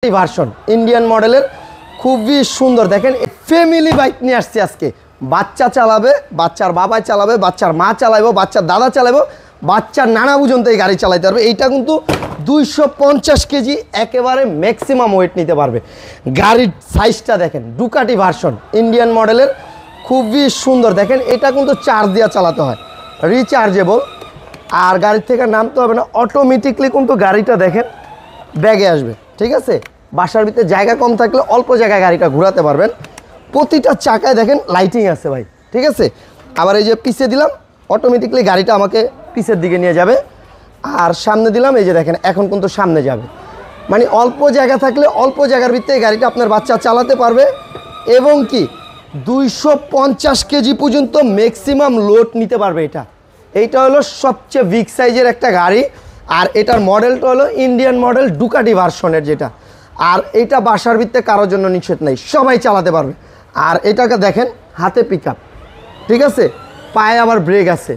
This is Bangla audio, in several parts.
ভার্সন ইন্ডিয়ান মডেলের খুবই সুন্দর। দেখেন ফ্যামিলি বাইক নিয়ে আসছি আজকে। বাচ্চা চালাবে, বাচ্চার বাবা চালাবে, বাচ্চার মা চালাবো, বাচ্চার দাদা চালাবো, বাচ্চার নানা পর্যন্ত এই গাড়ি চালাতে পারবে। এইটা কিন্তু 250 কেজি একেবারে ম্যাক্সিমাম ওয়েট নিতে পারবে। গাড়ির সাইজটা দেখেন, ডুকাটি ভার্সন ইন্ডিয়ান মডেলের খুবই সুন্দর। দেখেন এটা কিন্তু চার্জ দিয়ে চালাতে হয়, রিচার্জেবল। আর গাড়ির থেকে নামতে হবে না, অটোমেটিকলি কিন্তু গাড়িটা দেখেন ব্যাগে আসবে। ঠিক আছে, বাসার ভিতরে জায়গা কম থাকলে অল্প জায়গায় গাড়িটা ঘোরাতে পারবেন। প্রতিটা চাকায় দেখেন লাইটিং আছে ভাই। ঠিক আছে, আবার এই যে পিছে দিলাম, অটোমেটিকলি গাড়িটা আমাকে পিছের দিকে নিয়ে যাবে। আর সামনে দিলাম, এই যে দেখেন এখন কিন্তু সামনে যাবে। মানে অল্প জায়গা থাকলে অল্প জায়গার ভিতরে গাড়িটা আপনার বাচ্চা চালাতে পারবে। এবং কি 250 কেজি পর্যন্ত ম্যাক্সিমাম লোড নিতে পারবে। এইটা হলো সবচেয়ে বিগ সাইজের একটা গাড়ি। আর এটার মডেলটা হলো ইন্ডিয়ান মডেল ডুকাটি ভার্সনের যেটা। আর এটা বাসার ভিতরে কারোর জন্য নিষেধ নেই, সবাই চালাতে পারবে। আর এটাকে দেখেন হাতে পিক আপ, ঠিক আছে, পায়ে আবার ব্রেক আছে।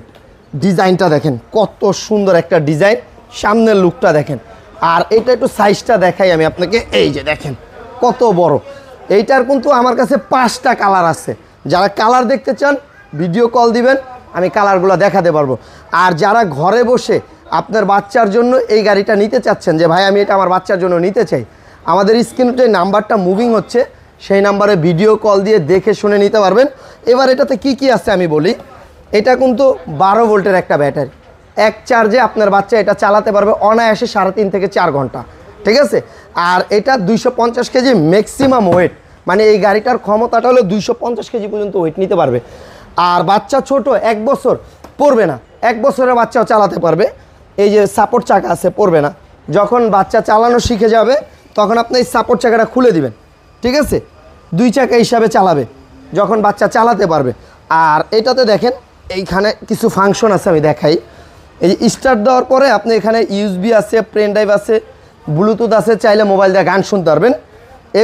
ডিজাইনটা দেখেন কত সুন্দর একটা ডিজাইন, সামনের লুকটা দেখেন। আর এটা একটু সাইজটা দেখাই আমি আপনাকে, এই যে দেখেন কত বড়। এইটার কিন্তু আমার কাছে 5টা কালার আছে। যারা কালার দেখতে চান ভিডিও কল দিবেন, আমি কালারগুলো দেখাতে পারবো। আর যারা ঘরে বসে আপনার বাচ্চার জন্য এই গাড়িটা নিতে চাচ্ছেন, যে ভাই আমি এটা আমার বাচ্চার জন্য নিতে চাই, আমাদের স্ক্রিনে যে নাম্বারটা মুভিং হচ্ছে সেই নাম্বারে ভিডিও কল দিয়ে দেখে শুনে নিতে পারবেন। এবার এটাতে কি কি আছে আমি বলি। এটা কিন্তু 12 ভোল্টের একটা ব্যাটারি, এক চার্জে আপনার বাচ্চা এটা চালাতে পারবে অনায়াসে 3.5 থেকে 4 ঘন্টা। ঠিক আছে, আর এটা 250 কেজি ম্যাক্সিমাম ওয়েট, মানে এই গাড়িটার ক্ষমতাটা হলো 250 কেজি পর্যন্ত ওয়েট নিতে পারবে। আর বাচ্চা ছোট 1 বছর পড়বে না, 1 বছরের বাচ্চাও চালাতে পারবে। এই যে সাপোর্ট চাকা আছে, পড়বে না। যখন বাচ্চা চালানো শিখে যাবে তখন আপনি এই সাপোর্ট চাকাটা খুলে দিবেন। ঠিক আছে, 2 চাকা হিসাবে চালাবে যখন বাচ্চা চালাতে পারবে। আর এটাতে দেখেন এইখানে কিছু ফাংশন আছে, আমি দেখাই। এই যে স্টার্ট দেওয়ার পরে আপনি এখানে ইউএসবি আছে, পেন ড্রাইভ আছে, ব্লুটুথ আছে, চাইলে মোবাইল দিয়ে গান শুনতে পারবেন।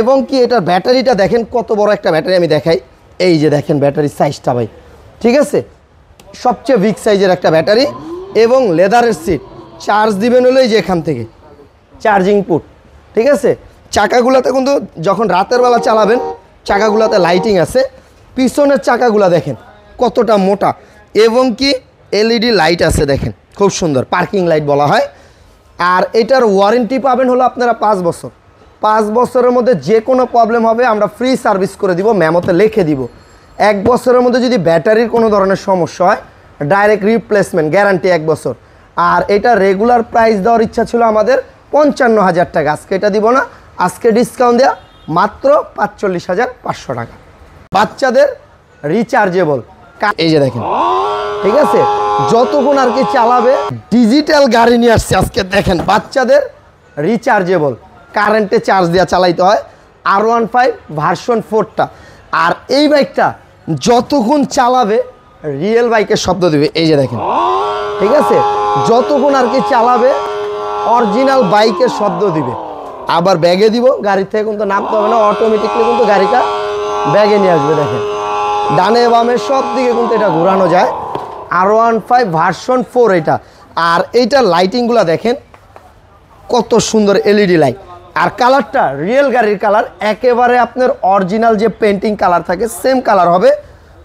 এবং কি এটার ব্যাটারিটা দেখেন কত বড় একটা ব্যাটারি, আমি দেখাই। এই যে দেখেন ব্যাটারির সাইজটা ভাই, ঠিক আছে, সবচেয়ে বিগ সাইজের একটা ব্যাটারি। এবং লেদারের সিট, চার্জ দিবেন হলো এই যে এখান থেকে চার্জিং পুট। ঠিক আছে, চাকাগুলোতে কিন্তু যখন রাতের বেলা চালাবেন চাকাগুলোতে লাইটিং আছে। পিছনের চাকাগুলো দেখেন কতটা মোটা, এবং কি এলইডি লাইট আছে দেখেন, খুব সুন্দর, পার্কিং লাইট বলা হয়। আর এটার ওয়ারেন্টি পাবেন হলো আপনারা 5 বছর। 5 বছরের মধ্যে যে কোনো প্রবলেম হবে আমরা ফ্রি সার্ভিস করে দিব, মেমোতে লিখে দিব। 1 বছরের মধ্যে যদি ব্যাটারির কোনো ধরনের সমস্যা হয় ডাইরেক্ট রিপ্লেসমেন্ট, গ্যারান্টি 1 বছর। আর এটা রেগুলার প্রাইস দেওয়ার ইচ্ছা ছিল আমাদের 55,000 টাকা, আজকে এটা দিব না, আজকে ডিসকাউন্ট দেওয়া মাত্র 45,500 টাকা। বাচ্চাদের রিচার্জেবল, এই যে দেখেন, ঠিক আছে, যতক্ষণ আর কি চালাবে। ডিজিটাল গাড়ি নিয়ে আসছে আজকে, দেখেন বাচ্চাদের রিচার্জেবল, কারেন্টে চার্জ দেওয়া চালাইতে হয়। R15 ভার্সন 4টা। আর এই বাইকটা যতক্ষণ চালাবে রিয়েল বাইকের শব্দ দেবে, এই যে দেখেন, ঠিক আছে, যতক্ষণ আর কি চালাবে অরিজিনাল বাইকের শব্দ দিবে। আবার ব্যাগে দিব, গাড়ির থেকে কিন্তু নামতে হবে না, অটোমেটিকলি কিন্তু গাড়িটা ব্যাগে নিয়ে আসবে। দেখেন ডানে বামে সব দিকে কিন্তু এটা ঘোরানো যায়। R15 ভার্সন 4 এটা। আর এইটার লাইটিংগুলো দেখেন কত সুন্দর, এলইডি লাইট। আর কালারটা রিয়েল গাড়ির কালার, একেবারে আপনার অরিজিনাল যে পেন্টিং কালার থাকে সেম কালার হবে।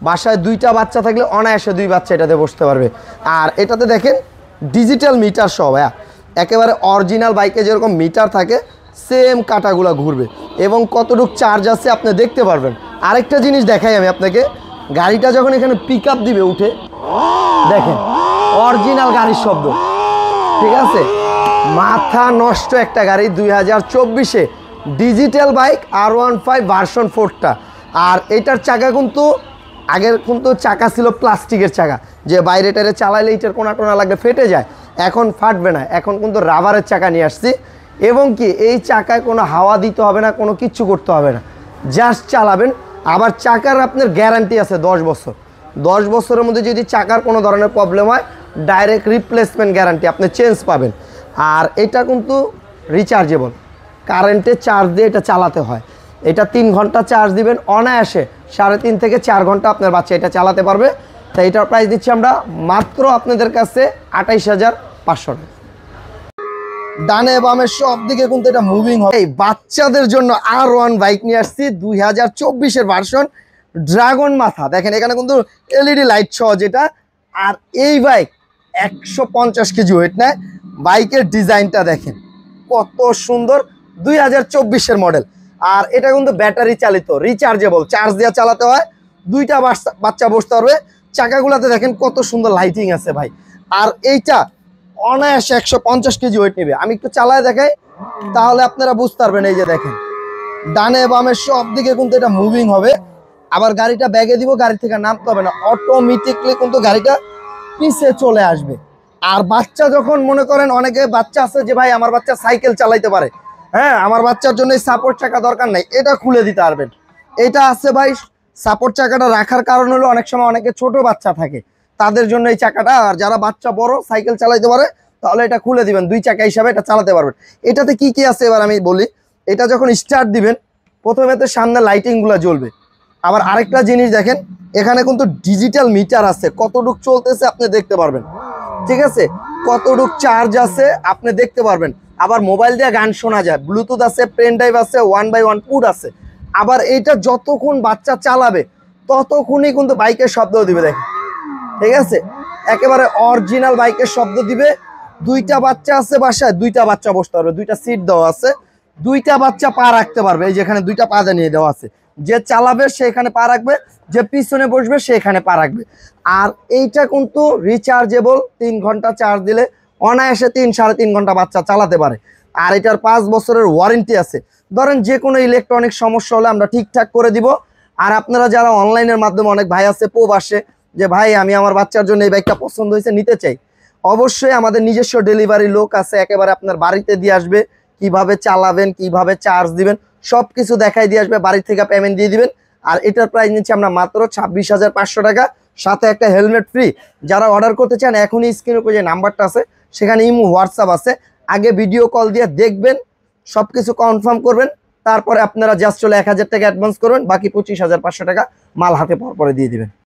বাসায় 2টা বাচ্চা থাকলে অনায়াসে 2 বাচ্চা এটাতে বসতে পারবে। আর এটাতে দেখেন ডিজিটাল মিটার সহ, একেবারে অরিজিনাল বাইকে যেরকম মিটার থাকে সেম কাটাগুলো ঘুরবে। এবং কতটুকু চার্জ আছে আপনি দেখতে পারবেন। আরেকটা জিনিস দেখাই আমি আপনাকে, গাড়িটা যখন এখানে পিক আপ দিবে উঠে, দেখেন অরিজিনাল গাড়ির শব্দ। ঠিক আছে, মাথা নষ্ট একটা গাড়ি, 2024-এ ডিজিটাল বাইক R15 ভার্সন 4টা। আর এটার চাকা কিন্তু আগের কিন্তু চাকা ছিল প্লাস্টিকের চাকা, যে বাইরে টাইরে চালাইলে এটার কোনা টোনা লাগলে ফেটে যায়। এখন ফাটবে না, এখন কিন্তু রাবারের চাকা নিয়ে আসছি। এবং কি এই চাকায় কোনো হাওয়া দিতে হবে না, কোনো কিচ্ছু করতে হবে না, জাস্ট চালাবেন। আবার চাকার আপনার গ্যারান্টি আছে 10 বছর। 10 বছরের মধ্যে যদি চাকার কোনো ধরনের প্রবলেম হয় ডাইরেক্ট রিপ্লেসমেন্ট গ্যারান্টি, আপনি চেঞ্জ পাবেন। আর এটা কিন্তু রিচার্জেবল, কারেন্টে চার্জ দিয়ে এটা চালাতে হয়। এটা 3 ঘন্টা চার্জ দিবেন অনায়াসে 3.5 থেকে 4 ঘন্টা আপনার বাচ্চা এটা চালাতে পারবে। তাই এটার প্রাইস দিচ্ছি আমরা মাত্র আপনাদের কাছে 28,500 টাকা। ডানে বামে সব দিকে কিন্তু এটা মুভিং হবে। এই বাচ্চাদের জন্য R1 বাইক নিয়ে আসছি 2024-এর ভার্সন, ড্রাগন মাথা। দেখেন এখানে কিন্তু এলইডি লাইট সহ যেটা। আর এই বাইক 150 কেজি ওয়েট নেয়। বাইকের ডিজাইনটা দেখেন কত সুন্দর, 2024-এর মডেল। আর এটা কিন্তু ব্যাটারি চালিত, রিচার্জেবল, চার্জ দিয়ে চালাতে হয়। দুইটা বাচ্চা বসতে পারবে। চাকাগুলোতে দেখেন কত সুন্দর লাইটিং আছে ভাই। আর এইটা অনায়াসে 150 কেজি ওয়েট নেবে। আমি একটু চালায় দেখাই, তাহলে আপনারা বুঝতে পারবেন। এই যে দেখেন ডানে বামে সব দিকে কিন্তু এটা মুভিং হবে। আবার গাড়িটা ব্যাগে দিব, গাড়ি থেকে নামতে হবে না, অটোমেটিকলি কিন্তু গাড়িটা পিছে চলে আসবে। আর বাচ্চা যখন মনে করেন, অনেকে বাচ্চা আছে যে ভাই আমার বাচ্চা সাইকেল চালাইতে পারে, হ্যাঁ আমার বাচ্চার জন্য সাপোর্ট চাকা দরকার নাই, এটা খুলে দিতে পারবেন। এটা আছে ভাই। সাপোর্ট চাকাটা রাখার কারণ হলো অনেক সময় অনেকে ছোট বাচ্চা থাকে, তাদের জন্য এই চাকাটা। আর যারা বাচ্চা বড় সাইকেল চালাইতে পারে, তাহলে এটা খুলে দিবেন, 2 চাকা হিসাবে এটা চালাতে পারবেন। এটাতে কি কি আছে এবার আমি বলি। এটা যখন স্টার্ট দিবেন, প্রথমে তো সামনে লাইটিং গুলা জ্বলবে। আবার আরেকটা জিনিস দেখেন, এখানে কিন্তু ডিজিটাল মিটার আছে, কতটুক চলতেছে আপনি দেখতে পারবেন। ঠিক আছে, কতটুক চার্জ আছে আপনি দেখতে পারবেন। আবার মোবাইল দিয়ে গান শোনা যায়, ব্লুটুথ আছে, পেন ড্রাইভ আছে, 1x1 পুট আছে। আবার এইটা যতক্ষণ বাচ্চা চালাবে ততক্ষণই কিন্তু বাইকের শব্দ দিবে। দেখেন, ঠিক আছে, একেবারে অরিজিনাল বাইকের শব্দ দিবে। 2টা বাচ্চা আছে বাসায়, 2টা বাচ্চা বসতে পারবে, 2টা সিট দেওয়া আছে, 2টা বাচ্চা পা রাখতে পারবে। এই যেখানে 2টা পা নিয়ে দেওয়া আছে, যে চালাবে সেখানে পা রাখবে, যে পিছনে বসবে সেখানে পা রাখবে। আর এইটা কিন্তু রিচার্জেবল, 3 ঘন্টা চার্জ দিলে অনায়াসে 3-3.5 ঘন্টা বাচ্চা চালাতে পারে। আর এটার 5 বছরের ওয়ারেন্টি আছে। ধরেন যে কোনো ইলেকট্রনিক সমস্যা হলে আমরা ঠিকঠাক করে দিব। আর আপনারা যারা অনলাইনের মাধ্যমে, অনেক ভাই আছে প্রবাসে, যে ভাই আমি আমার বাচ্চার জন্য এই বাইকটা পছন্দ হয়েছে, নিতে চাই, অবশ্যই আমাদের নিজস্ব ডেলিভারি লোক আছে, একেবারে আপনার বাড়িতে দিয়ে আসবে। কিভাবে চালাবেন, কিভাবে চার্জ দিবেন, সব কিছু দেখাই দিয়ে আসবে, বাড়ি থেকে পেমেন্ট দিয়ে দিবেন। আর এটার প্রাইস নিচ্ছি আমরা মাত্র 26,500 টাকা, সাথে একটা হেলমেট ফ্রি। যারা অর্ডার করতে চান, এখনই স্ক্রিনের উপর যে নাম্বারটা আছে সেখানে ইমো, হোয়াটসঅ্যাপ আছে, আগে ভিডিও কল দিয়ে দেখবেন, সব কিছু কনফার্ম করবেন। তারপরে আপনারা জাস্ট চলে 1000 টাকা অ্যাডভান্স করবেন, বাকি 25,500 টাকা মাল হাতে পাওয়ার পরে দিয়ে দিবেন।